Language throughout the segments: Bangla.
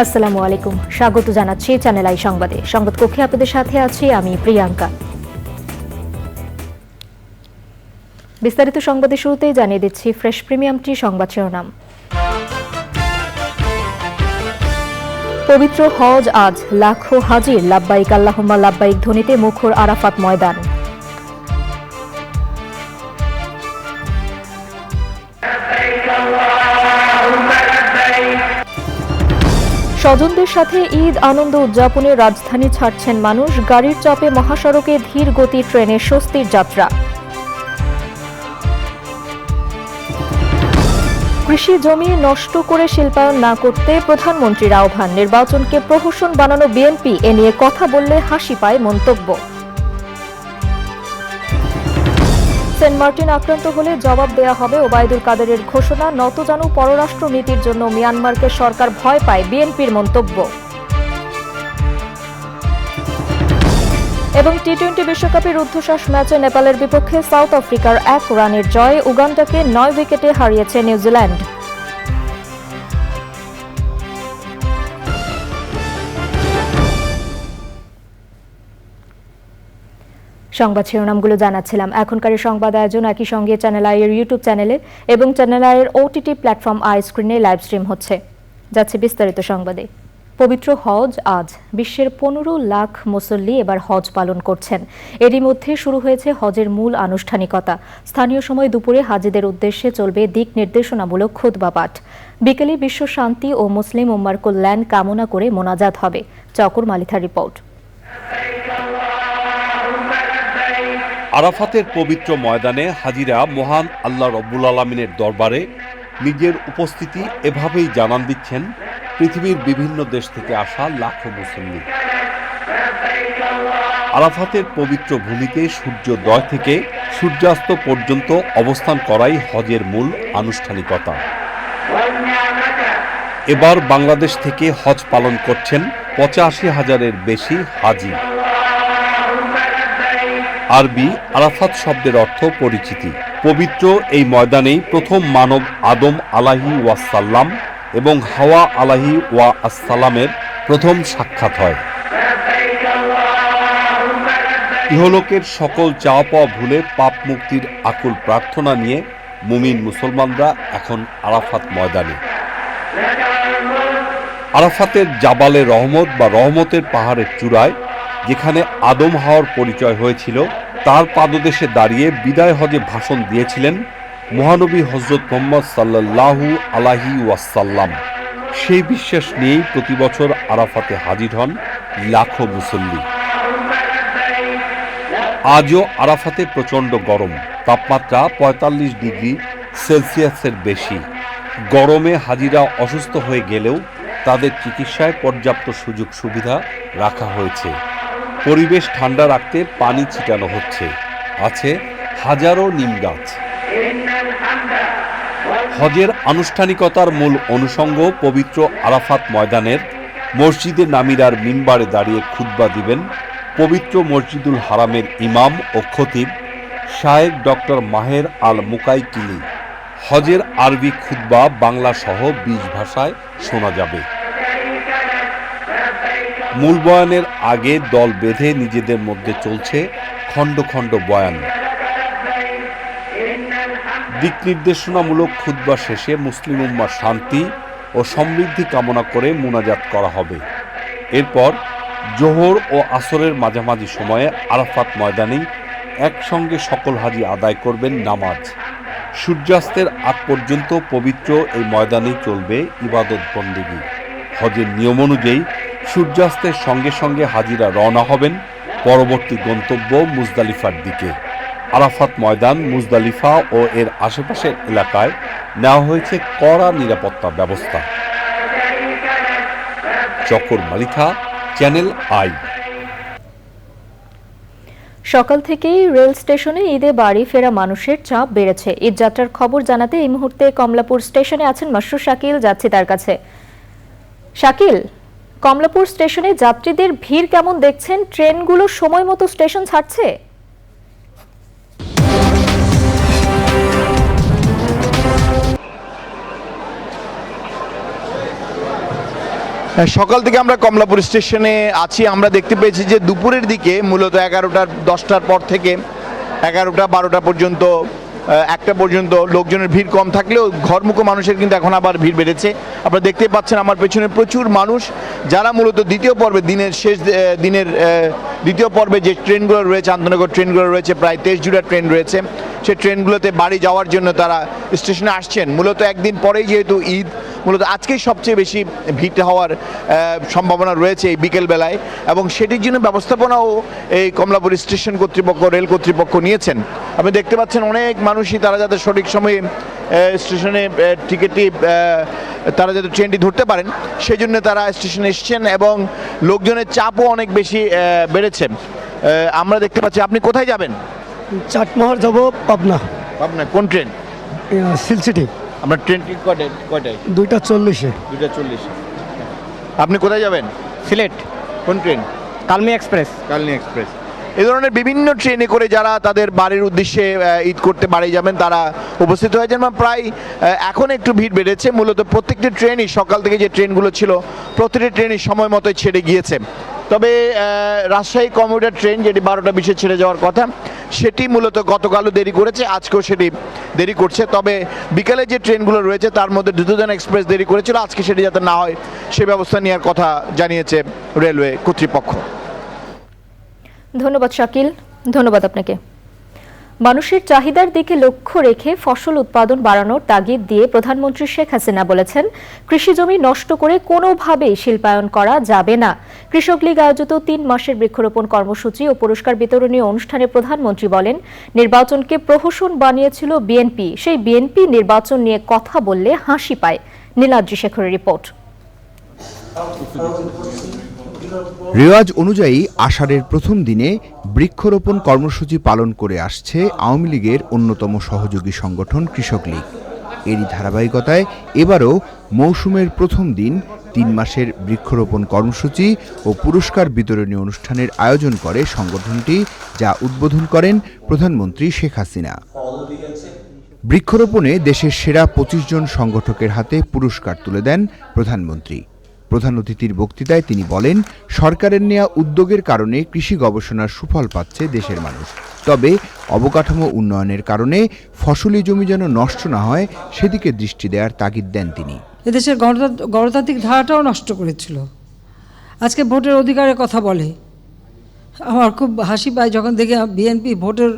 আসসালামু আলাইকুম, স্বাগত জানাচ্ছি চ্যানেল আই সংবাদে। সংবাদ কক্ষে আপনাদের সাথে আছি আমি প্রিয়াঙ্কা। বিস্তারিত সংবাদের শুরুতেই জানিয়ে দিচ্ছি ফ্রেশ প্রিমিয়াম টি সংবাদ শিরোনাম। পবিত্র হজ আজ, লাখো হাজির লাব্বাইক আল্লাহুম্মা লাব্বাইক ধ্বনিতে মুখর আরাফাত ময়দান। স্বজনদের সাথে ঈদ আনন্দ উদযাপনে রাজধানী ছাড়ছেন মানুষ, গাড়ির চাপে মহাসড়কে ধীর গতি ট্রেনে স্বস্তির যাত্রা। কৃষি জমি নষ্ট করে শিল্পায়ন না করতে প্রধানমন্ত্রীর আহ্বান, নির্বাচনকে প্রহসন বানানো বিএনপি, এ নিয়ে কথা বললে হাসি পায় মন্তব্য। সেন্ট মার্টিন আক্রান্ত হলে জবাব দেয়া হবে ওবায়দুল কাদেরের ঘোষণা, নতজানু পররাষ্ট্র নীতির জন্য মিয়ানমারকে সরকার ভয় পায়, বিএনপির মন্তব্য। এবং টি-20 বিশ্বকাপের রুদ্ধশ্বাস ম্যাচে নেপালের বিপক্ষে সাউথ আফ্রিকার 1 রানের জয়ে উগান্ডাকে 9 উইকেটে হারিয়েছে নিউজিল্যান্ড। সংবাদ শিরোনামগুলো জানাচ্ছিলাম। এখনকার সংবাদ আয়োজন একই সঙ্গে চ্যানেল আই এর ইউটিউব চ্যানেলে এবং চ্যানেল আই এর ওটিটি প্ল্যাটফর্ম আই স্ক্রিনে লাইভ স্ট্রিম হচ্ছে। যাচ্ছে বিস্তারিত সংবাদে। পবিত্র হজ আজ, বিশ্বের 15 লাখ মুসল্লি এবার হজ পালন করছেন। এরই মধ্যে শুরু হয়েছে হজের মূল আনুষ্ঠানিকতা। স্থানীয় সময় দুপুরে হাজিদের উদ্দেশ্যে চলবে দিক নির্দেশনামূলক খুতবা পাঠ। বিকেলে বিশ্ব শান্তি ও মুসলিম উম্মার কল্যাণ কামনা করে মোনাজাত হবে। চকর মালিথার রিপোর্ট। আরাফাতের পবিত্র ময়দানে হাজিরা মহান আল্লাহ রব্বুল আলামিনের দরবারে নিজের উপস্থিতি এভাবেই জানান দিচ্ছেন পৃথিবীর বিভিন্ন দেশ থেকে আসা লাখো মুসল্লি। আরাফাতের পবিত্র ভূমিতে সূর্যোদয় থেকে সূর্যাস্ত পর্যন্ত অবস্থান করাই হজের মূল আনুষ্ঠানিকতা। এবার বাংলাদেশ থেকে হজ পালন করছেন 85,000-এর বেশি হাজি। আরবি আরাফাত শব্দের অর্থ পরিচিতি। পবিত্র এই ময়দানেই প্রথম মানব আদম আলাইহি ওয়াসাল্লাম এবং হাওয়া আলাইহি ওয়া আসসালামের প্রথম সাক্ষাৎ হয়। ইহলোকের সকল চাওয়া পাওয়া ভুলে পাপ মুক্তির আকুল প্রার্থনা নিয়ে মুমিন মুসলমানরা এখন আরাফাত ময়দানে। আরাফাতের জাবালে রহমত বা রহমতের পাহাড়ের চূড়ায়, যেখানে আদম হাওয়ার পরিচয় হয়েছিল, তার পাদদেশে দাঁড়িয়ে বিদায় হজে ভাষণ দিয়েছিলেন মহানবী হযরত মুহাম্মদ সাল্লাল্লাহু আলাইহি ওয়াসাল্লাম। সেই বিশ্বাস নিয়েই প্রতি বছর আরাফাতে হাজির হন লাখো মুসল্লি। আজও আরাফাতে প্রচণ্ড গরম, তাপমাত্রা 45 ডিগ্রি সেলসিয়াসের বেশি। গরমে হাজিরা অসুস্থ হয়ে গেলেও তাদের চিকিৎসায় পর্যাপ্ত সুযোগ সুবিধা রাখা হয়েছে। পরিবেশ ঠান্ডা রাখতে পানি ছিটানো হচ্ছে, আছে হাজারো নিম গাছ। হজের আনুষ্ঠানিকতার মূল অনুষঙ্গ পবিত্র আরাফাত ময়দানের মসজিদে নামিরার মিম্বারে দাঁড়িয়ে খুতবা দিবেন পবিত্র মসজিদুল হারামের ইমাম ও খতিব শায়েখ ডক্টর মাহের আল মুকাইকিলি। হজের আরবি খুতবা বাংলা সহ 20 ভাষায় শোনা যাবে। মূল বয়ানের আগে দল বেঁধে নিজেদের মধ্যে চলছে খণ্ড খণ্ড বয়ান। দিক নির্দেশনামূলক খুতবা শেষে মুসলিম উম্মার শান্তি ও সমৃদ্ধি কামনা করে মুনাজাত করা হবে। এরপর জোহর ও আসরের মাঝামাঝি সময়ে আরাফাত ময়দানেই একসঙ্গে সকল হাজি আদায় করবেন নামাজ। সূর্যাস্তের আগ পর্যন্ত পবিত্র এই ময়দানেই চলবে ইবাদত বন্দেগী। হজের নিয়ম অনুযায়ী সূর্যাস্তের সঙ্গে সঙ্গে হাজিরা রওনা হবেন পরবর্তী গন্তব্য মুজদালিফার দিকে। আরাফাত ময়দান, মুজদালিফা ও এর আশেপাশের এলাকায় নেওয়া হয়েছে কড়া নিরাপত্তা ব্যবস্থা। চকর মালিথা, চ্যানেল আই। সকাল থেকেই রেল স্টেশনে ঈদে বাড়ি ফেরা মানুষের চাপ বেড়েছে। ঈদ যাত্রার খবর জানাতে এই মুহূর্তে কমলাপুর স্টেশনে আছেন মাসরুর শাকিল, যাচ্ছি তার কাছে। শাকিল, কমলাপুর স্টেশনে যাত্রীদের ভিড় কেমন দেখছেন? ট্রেনগুলো সময় মতো স্টেশন ছাড়ছে? সকাল থেকে আমরা কমলাপুর স্টেশনে আছি। আমরা দেখতে পেয়েছি যে দুপুরের দিকে মূলত 10টার পর থেকে 12টা পর্যন্ত 1টা পর্যন্ত লোকজনের ভিড় কম থাকলেও ঘরমুখো মানুষের কিন্তু এখন আবার ভিড় বেড়েছে। আপনারা দেখতেই পাচ্ছেন আমার পেছনে প্রচুর মানুষ, যারা মূলত দ্বিতীয় পর্বে দিনের দ্বিতীয় পর্বে যে ট্রেনগুলো রয়েছে, আন্তনগর ট্রেনগুলো রয়েছে, প্রায় 23 জুড়ে ট্রেন রয়েছে, সেই ট্রেনগুলোতে বাড়ি যাওয়ার জন্য তারা স্টেশনে আসছেন। মূলত একদিন পরেই যেহেতু ঈদ, মূলত আজকেই সবচেয়ে বেশি ভিড় হওয়ার সম্ভাবনা রয়েছে এই বিকেলবেলায়, এবং সেটির জন্য ব্যবস্থাপনাও এই কমলাপুর স্টেশন কর্তৃপক্ষ, রেল কর্তৃপক্ষ নিয়েছেন। আপনি দেখতে পাচ্ছেন অনেক মানুষই তারা যাতে সঠিক সময়ে স্টেশনে টিকিটটি তারা যাতে ট্রেনটি ধরতে পারেন সেই জন্য তারা স্টেশনে এসছেন, এবং লোকজনের চাপও অনেক বেশি বেড়েছে। আমরা দেখতে পাচ্ছি। আপনি কোথায় যাবেন? চাটমোহর যাব পাবনা। পাবনা কোন ট্রেন? সিলসিটি। আপনার ট্রেন ঠিক কয়টায়? 2:40-এ। 2:40। আপনি কোথায় যাবেন? সিলেট। কোন ট্রেন? কালমি এক্সপ্রেস। কালনি এক্সপ্রেস। এই ধরনের বিভিন্ন ট্রেনে করে যারা তাদের বাড়ির উদ্দেশ্যে ঈদ করতে বাড়ি যাবেন তারা উপস্থিত হয়েছেন। প্রায় এখন একটু ভিড় বেড়েছে। মূলত প্রত্যেকটি ট্রেনই সকাল থেকে যে ট্রেনগুলো ছিল প্রতিটি ট্রেনই সময় মতো ছেড়ে গিয়েছে। তবে রাজশাহী কমিউটার ট্রেন যেটি 12:20-এ ছেড়ে যাওয়ার কথা, সেটি মূলত গতকালও দেরি করেছে, আজকেও সেটি দেরি করছে। তবে বিকালে যে ট্রেনগুলো রয়েছে তার মধ্যে দ্রুতগামী এক্সপ্রেস দেরি করেছিল, আজকে সেটি যাতে না হয় সে ব্যবস্থা নেওয়ার কথা জানিয়েছে রেলওয়ে কর্তৃপক্ষ। ধন্যবাদ শাকিল, ধন্যবাদ আপনাকে। মানুষের চাহিদার দিকে লক্ষ্য রেখে ফসল উৎপাদন বাড়ানোর তাগিদ দিয়ে প্রধানমন্ত্রী শেখ হাসিনা বলেছেন, কৃষি জমি নষ্ট করে কোনোভাবেই শিল্পায়ন করা যাবে না। কৃষক লীগ আয়োজিত 3 মাসের বৃক্ষরোপণ কর্মসূচি ও পুরস্কার বিতরণী অনুষ্ঠানে প্রধানমন্ত্রী বলেন, নির্বাচনকে প্রহসন বানিয়েছিল বিএনপি, সেই বিএনপি নির্বাচন নিয়ে কথা বললে হাসি পায়। নীলাদ্রি শেখরের রিপোর্ট। রেওয়াজ অনুযায়ী আষাঢ়ের প্রথম দিনে বৃক্ষরোপণ কর্মসূচি পালন করে আসছে আওয়ামী লীগের অন্যতম সহযোগী সংগঠন কৃষক লীগ। এরই ধারাবাহিকতায় এবারও মৌসুমের প্রথম দিন 3 মাসের বৃক্ষরোপণ কর্মসূচি ও পুরস্কার বিতরণী অনুষ্ঠানের আয়োজন করে সংগঠনটি, যা উদ্বোধন করেন প্রধানমন্ত্রী শেখ হাসিনা। বৃক্ষরোপণে দেশের সেরা 25 জন সংগঠকের হাতে পুরস্কার তুলে দেন প্রধানমন্ত্রী। প্রধান অতিথির বক্তৃতায় তিনি বলেন, সরকারের নেওয়া উদ্যোগের কারণে কৃষি গবেষণার সুফল পাচ্ছে দেশের মানুষ। তবে অবকাঠামো উন্নয়নের কারণে ফসলি জমি যেন নষ্ট না হয় সেদিকে দৃষ্টি দেওয়ার তাগিদ দেন তিনি। এদেশের গণতান্ত্রিক ধারাটাও নষ্ট করেছিল। আজকে ভোটের অধিকারের কথা বলে, আমার খুব হাসি পায় যখন দেখি বিএনপি ভোটের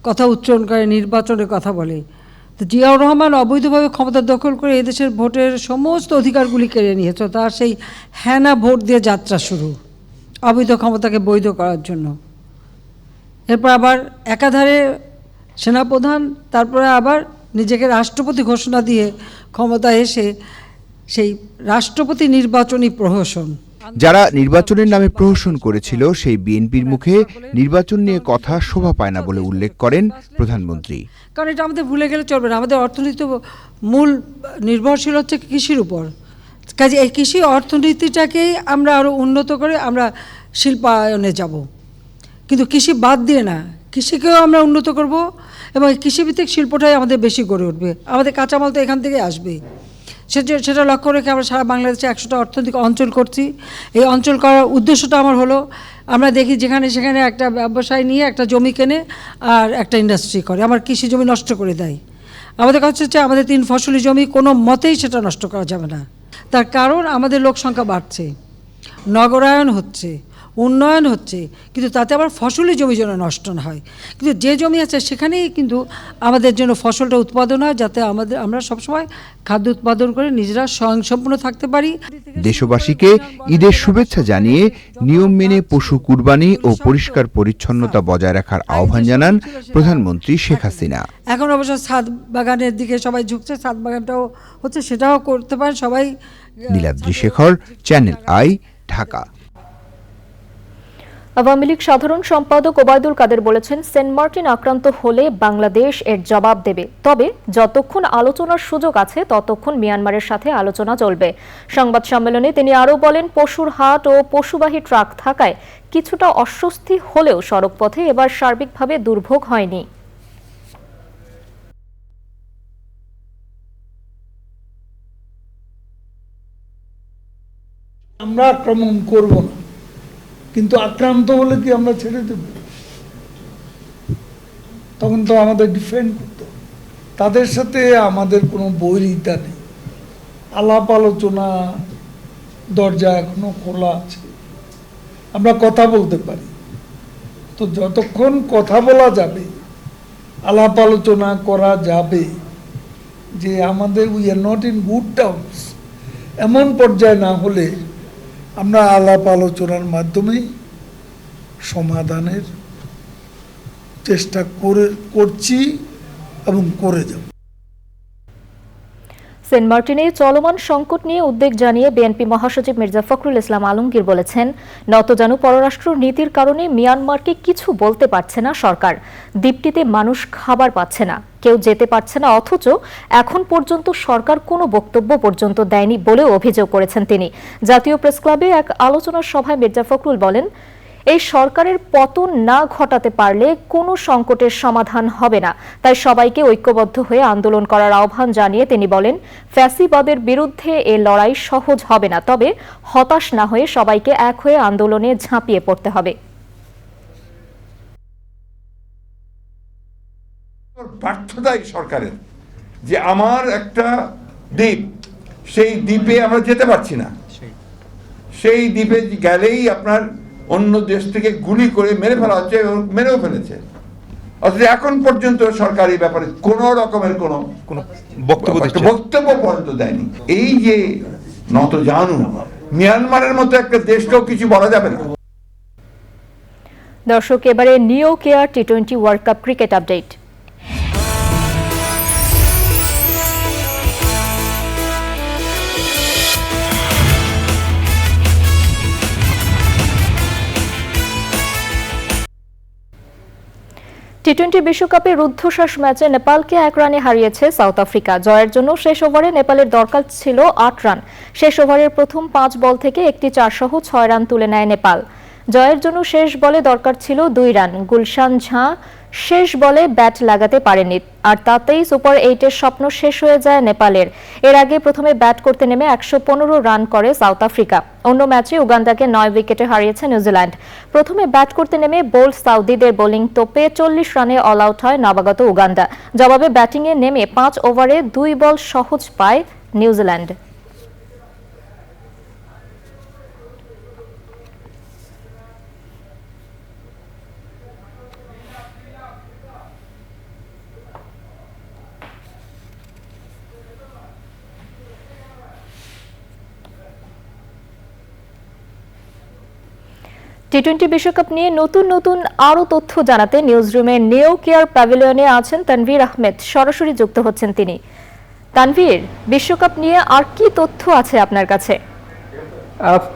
কথা উচ্চারণ করে, নির্বাচনের কথা বলে। তো জিয়াউর রহমান অবৈধভাবে ক্ষমতা দখল করে এদেশের ভোটের সমস্ত অধিকারগুলি কেড়ে নিয়েছে। তার সেই হ্যানা ভোট দিয়ে যাত্রা শুরু, অবৈধ ক্ষমতাকে বৈধ করার জন্য। এরপর আবার একাধারে সেনাপ্রধান, তারপরে আবার নিজেকে রাষ্ট্রপতি ঘোষণা দিয়ে ক্ষমতায় এসে সেই রাষ্ট্রপতি নির্বাচনী প্রহসন। যারা নির্বাচনের নামে প্রহসন করেছিল সেই বিএনপির মুখে নির্বাচন নিয়ে কথা শোভা পায় না বলে উল্লেখ করেন প্রধানমন্ত্রী। কারণ এটা আমাদের ভুলে গেলে চলবে না। আমাদের অর্থনীতি মূল নির্ভরশীল হচ্ছে কৃষির উপর। কাজে এই কৃষি অর্থনীতিটাকেই আমরা আরও উন্নত করে আমরা শিল্পায়নে যাব, কিন্তু কৃষি বাদ দিয়ে না, কৃষিকেও আমরা উন্নত করব এবং কৃষিভিত্তিক শিল্পটাই আমাদের বেশি গড়ে উঠবে। আমাদের কাঁচামাল তো এখান থেকে আসবে। সেটা লক্ষ্য রেখে আমরা সারা বাংলাদেশে 100টা অর্থনৈতিক অঞ্চল করছি। এই অঞ্চল করার উদ্দেশ্যটা আমার হলো, আমরা দেখি যেখানে সেখানে একটা ব্যবসায় নিয়ে একটা জমি কেনে আর একটা ইন্ডাস্ট্রি করে, আমার কৃষি জমি নষ্ট করে দেয়। আমাদের কাছে হচ্ছে আমাদের 3 ফসলি জমি কোনো মতেই সেটা নষ্ট করা যাবে না। তার কারণ আমাদের লোক সংখ্যা বাড়ছে, নগরায়ন হচ্ছে, উন্নয়ন হচ্ছে, কিন্তু তাতে আবার ফসলি জমি যেন নষ্ট না হয়। কিন্তু যে জমি আছে সেখানেই কিন্তু আমাদের জন্য ফসলটা উৎপাদন হয়, যাতে আমরা সবসময় খাদ্য উৎপাদন করে নিজেরা স্বয়ংসম্পূর্ণ থাকতে পারি। দেশবাসীকে ঈদের শুভেচ্ছা জানিয়ে নিয়ম মেনে পশু কুরবানি ও পরিষ্কার পরিচ্ছন্নতা বজায় রাখার আহ্বান জানান প্রধানমন্ত্রী শেখ হাসিনা। এখন অবশ্য ছাদ বাগানের দিকে সবাই ঝুঁকছে, ছাদ বাগানটাও হচ্ছে, সেটাও করতে পারেন সবাই। Niladri Shekhar, channel I, Dhaka. আওয়ামী লীগ সাধারণ সম্পাদক ওবায়দুল কাদের বলেছেন, সেন্ট মার্টিন আক্রান্ত হলে বাংলাদেশ এর জবাব দেবে, তবে যতক্ষণ আলোচনার সুযোগ আছে ততক্ষণ মিয়ানমারের সাথে আলোচনা চলবে। সংবাদ সম্মেলনে তিনি আরও বলেন, পশুর হাট ও পশুবাহী ট্রাক থাকায় কিছুটা অস্বস্তি হলেও সড়কপথে এবার সার্বিকভাবে দুর্ভোগ হয়নি। আমরা আক্রমণ করব না, কিন্তু আক্রান্ত হলে কি আমরা ছেড়ে দেব? তখন তো আমাদের ডিফেন্ড করতে হবে। তাদের সাথে আমাদের কোনো বৈরিতা নেই, আলাপ আলোচনা দরজা এখনো খোলা আছে, আমরা কথা বলতে পারি। তো যতক্ষণ কথা বলা যাবে, আলাপ আলোচনা করা যাবে, যে আমাদের we are not in good terms এমন পর্যায়ে না হলে আমরা আলাপ আলোচনার মাধ্যমে সমাধানের চেষ্টা করছি এবং করে যাব। সেন্ট মার্টিনে চলমান সংকট নিয়ে উদ্বেগ জানিয়ে বিএনপি মহাসচিব মির্জা ফখরুল ইসলাম আলমগীর বলেছেন, নতজানু পররাষ্ট্র নীতির কারণে মিয়ানমারকে কিছু বলতে পারছে না সরকার। দ্বীপটিতে মানুষ খাবার পাচ্ছে না, কেউ যেতে পারছে না, অথচ এখন পর্যন্ত সরকার কোনো বক্তব্য পর্যন্ত দেয়নি বলেও অভিযোগ করেছেন তিনি। জাতীয় প্রেস ক্লাবে এক আলোচনা সভায় মির্জা ফখরুল বলেন, এই সরকারের পতন না ঘটাতে পারলে কোনো সংকটের সমাধান হবে না, তাই সবাইকে ঐক্যবদ্ধ হয়ে আন্দোলন করার আহ্বান জানিয়ে তিনি বলেন, ফ্যাসিবাদের বিরুদ্ধে এ লড়াই সহজ হবে না, তবে হতাশ না হয়ে সবাইকে এক হয়ে আন্দোলনে ঝাঁপিয়ে পড়তে হবে। ব্যর্থতাই সরকারের, যে আমার একটা দ্বীপ, সেই দ্বীপে আমরা যেতে পারছি না, সেই দ্বীপে গেলেই আপনার অন্য দেশ থেকে গুলি করে মেরে ফেলা হচ্ছে, মেরেও ফেলেছে। অথচ এখন পর্যন্ত সরকার এই ব্যাপারে কোনো রকমের কোনো বক্তব্য পর্যন্ত দেয়নি। এই যে নতজানু মিয়ানমারের মতো একটা দেশকেও কিছু বলা যাবে না। দর্শক, এবারে নিও কেয়ার টি-20 ওয়ার্ল্ড কাপ ক্রিকেট আপডেট। টি-20 বিশ্বকাপে রুদ্ধশ্বাস ম্যাচে নেপালকে 1 রানে হারিয়েছে সাউথ আফ্রিকা। জয়ের জন্য শেষ ওভারে নেপালের দরকার ছিল 8 রান। শেষ ওভারের প্রথম 5 বল থেকে একটি 4 সহ 6 রান তুলে নেয় নেপাল। জয়ের জন্য শেষ বলে দরকার ছিল 2 রান। গুলশান ঝা শেষ বলে ব্যাট লাগাতে পারেনি, আর তাতেই সুপার 8-এর স্বপ্ন শেষ হয়ে যায় নেপালের। এর আগে প্রথমে ব্যাট করতে নেমে 115 রান করে সাউথ আফ্রিকা। অন্য ম্যাচে উগান্ডাকে 9 উইকেটে হারিয়েছে নিউজিল্যান্ড। প্রথমে ব্যাট করতে নেমে বোল্ড সাউদিদের বোলিং তোপে 40 রানে অল আউট হয় নবাগত উগান্ডা। জবাবে ব্যাটিংয়ে নেমে 5 ওভারে 2 বল সহজ পায় নিউজিল্যান্ড। টি-20 বিশ্বকাপ নিয়ে নতুন নতুন আরো তথ্য জানাতে নিউজরুমে নিও কেয়ার প্যাভিলিয়নে আছেন তানভীর আহমেদ, সরাসরি যুক্ত হচ্ছেন তিনি। তানভীর, বিশ্বকাপ নিয়ে আর কি তথ্য আছে আপনার কাছে?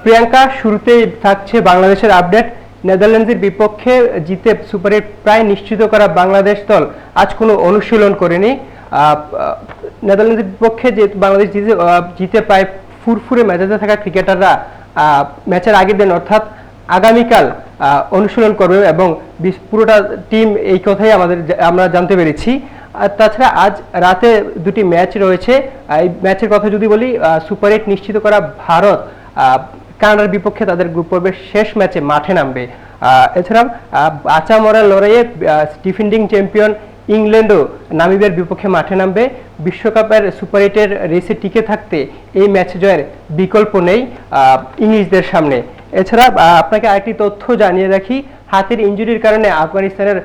প্রিয়াঙ্কা, শুরুতেই থাকছে বাংলাদেশের আপডেট। নেদারল্যান্ডসের বিপক্ষে জিতে সুপার 8 প্রায় নিশ্চিত করা বাংলাদেশ দল আজ কোনো অনুশীলন করেনি। নেদারল্যান্ডসের বিপক্ষে যে বাংলাদেশ জিতে প্রায় ফুরফুরে মেজাজে থাকা ক্রিকেটাররা ম্যাচের আগের দিন অর্থাৎ আগামীকাল অনুশীলন করবে এবং পুরোটা টিম এই কথাই আমরা জানতে পেরেছি। আর তাছাড়া আজ রাতে 2টি ম্যাচ রয়েছে। এই ম্যাচের কথা যদি বলি, সুপার 8 নিশ্চিত করা ভারত কানাডার বিপক্ষে তাদের গ্রুপ পর্বের শেষ ম্যাচে মাঠে নামবে। এছাড়াও আচা মরার লড়াইয়ে ডিফেন্ডিং চ্যাম্পিয়ন ইংল্যান্ডও নামিবিয়ার বিপক্ষে মাঠে নামবে। বিশ্বকাপের সুপার 8-এর রেসে টিকে থাকতে এই ম্যাচ জয়ের বিকল্প নেই ইংলিশদের সামনে। এছাড়া আপনাকে আরেকটি তথ্য জানিয়ে রাখি, হাতের ইনজুরির কারণে আফগানিস্তানের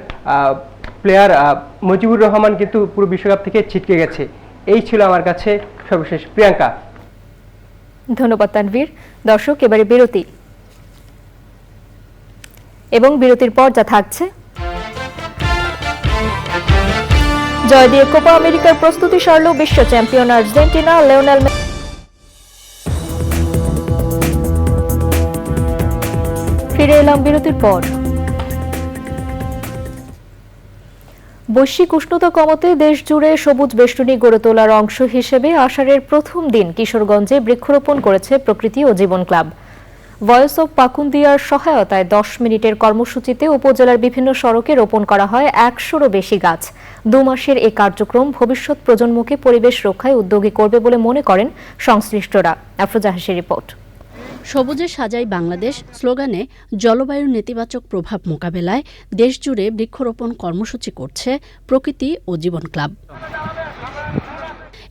প্লেয়ার মুজিবুর রহমান কিন্তু পুরো বিশ্বকাপ থেকে ছিটকে গেছে। এই ছিল আমার কাছে সর্বশেষ। প্রিয়াঙ্কা, ধন্যবাদ তানভীর। দর্শক, এবারে বিরতি, এবং বিরতির পর যা থাকছে, জয় দিয়ে কোপা আমেরিকার প্রস্তুতি সারল বিশ্ব চ্যাম্পিয়ন আর্জেন্টিনা। লিওনেল ফিরে এলাম বিরতির পর। বৈশ্বিক উষ্ণতা কমাতে দেশ জুড়ে সবুজ বেষ্টনী গড়ে তোলার অংশ হিসেবে আষাঢ়ের প্রথম দিন কিশোরগঞ্জে বৃক্ষরোপণ করেছে প্রকৃতি ও জীবন ক্লাব। ভয়েস অব পাকুন্দিয়ার সহায়তায় 10 মিনিটের কর্মসূচিতে উপজেলার বিভিন্ন সড়কে রোপণ করা হয় 100-রও বেশি গাছ। 2 মাসের এই কার্যক্রম ভবিষ্যৎ প্রজন্মকে পরিবেশ রক্ষায় উদ্যোগী করবে বলে মনে করেন সংশ্লিষ্টরা। আফরোজা হাসির রিপোর্ট। সবুজে সাজাই বাংলাদেশ স্লোগানে জলবায়ুর নেতিবাচক প্রভাব মোকাবেলায় দেশজুড়ে বৃক্ষরোপণ কর্মসূচি করছে প্রকৃতি ও জীবন ক্লাব।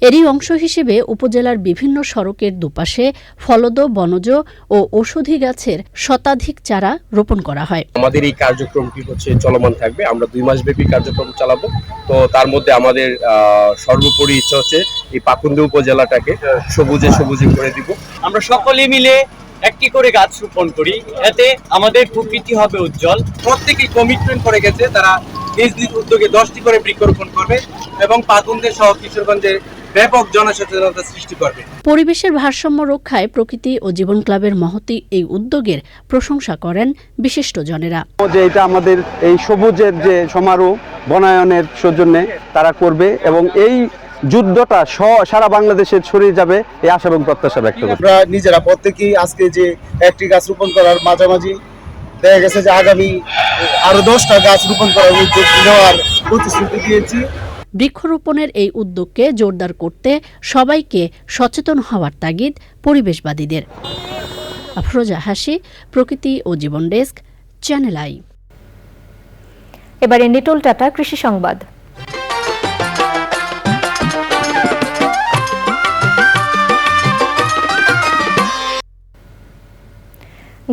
এরই অংশ হিসেবে উপজেলার বিভিন্ন সড়কের দুপাশে ফলদ, বনজ ও ঔষধি গাছের শতাধিক চারা রোপণ করা হয়। আমাদের এই কার্যক্রমটি চলমান থাকবে। আমরা 2 মাস ব্যাপী কার্যক্রম চালাবো। তো তার মধ্যে আমাদের সর্বোপরি ইচ্ছা হচ্ছে এই পাকুন্দ উপজেলাটাকে সবুজে করে দিব। আমরা সকলে মিলে একটি করে গাছ রোপণ করি, এতে আমাদের প্রকৃতি হবে উজ্জ্বল। প্রত্যেকেই কমিটমেন্ট করে গেছে, তারা নিজ নিজ উদ্যোগে 10টি করে বৃক্ষরোপণ করবে এবং পাকুন্দে সহ কিশোরগঞ্জে ব্যাপক জনসচেতনতা সৃষ্টি করবে। পরিবেশের ভারসাম্য রক্ষায় প্রকৃতি ও জীবন ক্লাবের মহতী এই উদ্যোগের প্রশংসা করেন বিশিষ্টজনেরা। যে এটা আমাদের এই সবুজের যে সমারোহ বনায়নের সৌজন্যে তারা করবে এবং এই যুদ্ধটা সারা বাংলাদেশে ছড়িয়ে যাবে এই আশা এবং প্রত্যাশা ব্যক্ত করি। আমরা নিজেরা প্রত্যেকেই আজকে যে একটি গাছ রোপণ করার মাঝামাঝি দেখা গেছে যে আগামী আরো 10টা গাছ রোপণ করার উদ্যোগ নেওয়ার প্রতিশ্রুতি দিয়েছি। বৃক্ষরোপণের এই উদ্যোগকে জোরদার করতে সবাইকে সচেতন হওয়ার তাগিদ পরিবেশবাদীদের। আফরোজা হাসি, প্রকৃতি ও জীবন ডেস্ক, চ্যানেল আই। এবারে নিটোল টাটা কৃষি সংবাদ।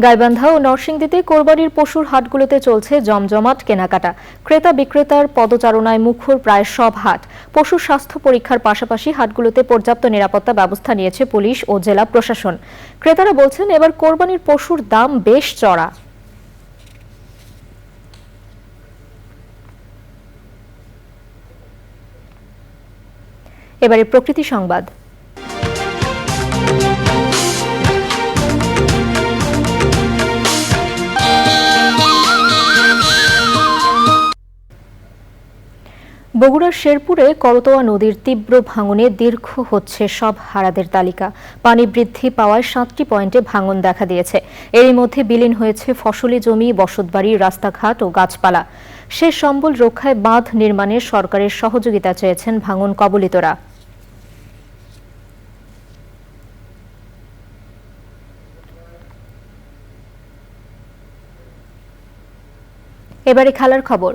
গাইবান্ধা ও নরসিংদীতে কোরবানির পশুর হাটগুলোতে চলছে জমজমাট কেনাকাটা। ক্রেতা বিক্রেতার পদচারণায় মুখর প্রায় সব হাট। পশুর স্বাস্থ্য পরীক্ষার পাশাপাশি হাটগুলোতে পর্যাপ্ত নিরাপত্তা ব্যবস্থা নিয়েছে পুলিশ ও জেলা প্রশাসন। ক্রেতারা বলছেন এবার কোরবানির পশুর দাম বেশ চড়া। এবারে প্রকৃতি সংবাদ। বগুড়ার শেরপুরে করতোয়া নদীর তীব্র ভাঙনে দীর্ঘ হচ্ছে সব হারাদের তালিকা। পানি বৃদ্ধি পাওয়ায় 7টি পয়েন্টে ভাঙন দেখা দিয়েছে। এরই মধ্যে বিলীন হয়েছে ফসলি জমি, বসতবাড়ি, রাস্তাঘাট ও গাছপালা। শেষ সম্বল রক্ষায় বাঁধ নির্মাণে সরকারের সহযোগিতা চেয়েছেন ভাঙন কবলিতরা। এবারে খেলার খবর।